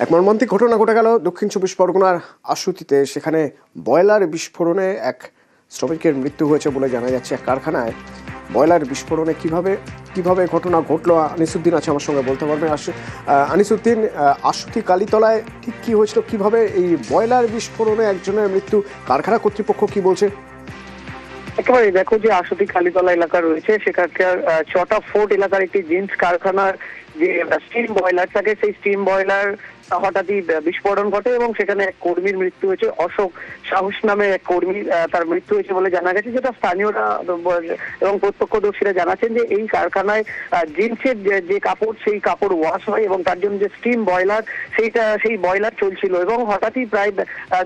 এক মর্মান্তিক ঘটনা ঘটে গেল দক্ষিণ চব্বিশ পরগনার আশুতিতে। সেখানে বয়লার বিস্ফোরণে এক শ্রমিকের মৃত্যু হয়েছে বলে জানা যাচ্ছে। এক কারখানায় বয়লার বিস্ফোরণে কিভাবে ঘটনা ঘটলো, আনিসুদ্দিন আছে আমার সঙ্গে, বলতে পারবেন। আনিসুদ্দিন, আশুতি কালীতলায় ঠিক কি হয়েছিল, কিভাবে এই বয়লার বিস্ফোরণে একজনের মৃত্যু, কারখানা কর্তৃপক্ষ কি বলছে? একেবারে দেখো, যে আশুতি কালীতলা এলাকা রয়েছে সেখানকার ছটা ফোর্ট এলাকার একটি জিন্স কারখানার যে স্টিম বয়লার থাকে, সেই স্টিম বয়লার হঠাৎই বিস্ফোরণ ঘটে এবং সেখানে এক কর্মীর মৃত্যু হয়েছে। অশোক সাহস নামে এক কর্মী, তার মৃত্যু হয়েছে বলে জানা গেছে, যেটা স্থানীয়রা এবং প্রত্যক্ষদর্শীরা জানাচ্ছেন যে এই কারখানায় জিন্সের যে কাপড়, সেই কাপড় ওয়াশ হয় এবং তার জন্য যে স্টিম বয়লার, সেই বয়লার চলছিল এবং হঠাৎই প্রায়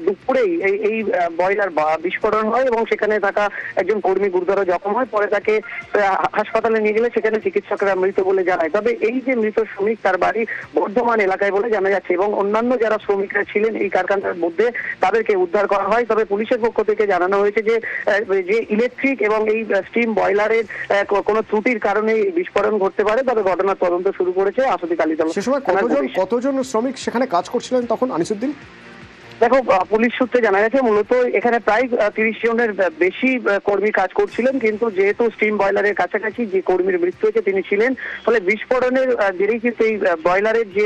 দুপুরেই এই বয়লার বিস্ফোরণ হয় এবং সেখানে থাকা একজন কর্মী গুরুতর জখম হয়। পরে তাকে হাসপাতালে নিয়ে গেলে সেখানে চিকিৎসকরা মৃত বলে জানায়। তবে এই যে মৃত শ্রমিক, তার বাড়ি বর্ধমান এলাকায় বলে জানা যাচ্ছে এবং অন্যান্য যারা শ্রমিকরা ছিলেন এই কারখানার মধ্যে তাদেরকে উদ্ধার করা হয়। তবে পুলিশের পক্ষ থেকে জানানো হয়েছে যে ইলেকট্রিক এবং এই স্টিম বয়লারের কোনো ত্রুটির কারণে বিস্ফোরণ ঘটতে পারে। তবে ঘটনার তদন্ত শুরু করেছে আশুতি কালীতলা। সে সময় কতজন শ্রমিক সেখানে কাজ করছিলেন তখন, আনিসুদ্দিন? দেখো, পুলিশ সূত্রে জানা গেছে মূলত এখানে প্রায় 30 জনের বেশি কর্মী কাজ করছিলেন, কিন্তু যেহেতু স্টিম বয়লারের কাছাকাছি যে কর্মীর মৃত্যু হয়েছে তিনি ছিলেন, ফলে বিস্ফোরণের জেরেই কিন্তু এই বয়লারের যে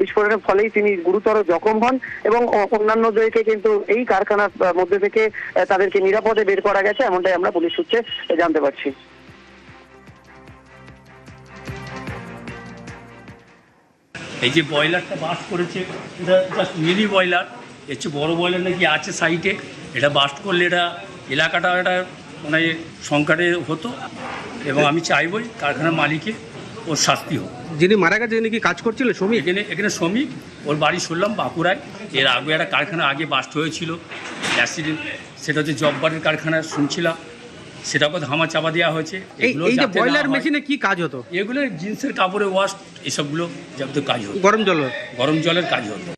বিস্ফোরণের ফলেই তিনি গুরুতর জখম হন এবং অন্যান্যদেরকে কিন্তু এই কারখানার মধ্যে থেকে তাদেরকে নিরাপদে বের করা গেছে, এমনটাই আমরা পুলিশ সূত্রে জানতে পারছি। এই যে বয়লারটা বাস্ট করেছে, এটা জাস্ট মিনি বয়লার, এর চেয়ে বড়ো বয়লার নাকি আছে সাইটে। এটা বাস্ট করলে এটা এলাকাটা একটা মানে সংকটে হতো এবং আমি চাইবই কারখানার মালিকে ওর শাস্তি হোক। যিনি মারা গেছে তিনি কি কাজ করছিল শ্রমিক? এখানে শ্রমিক, ওর বাড়ি শুনলাম বাঁকুড়ায়। এর আগে একটা কারখানা আগে বাস্ট হয়েছিল অ্যাক্সিডেন্ট, সেটা হচ্ছে জববারের কারখানা শুনছিলাম, সেটাকে ধামা চাপা দেওয়া হয়েছে। এই যে বয়লার মেশিনে কি কাজ হতো? এগুলো জিন্সের কাপড়ে ওয়াশ, এসবগুলো যাবতীয় কাজ হতো, গরম জলের কাজ হতো।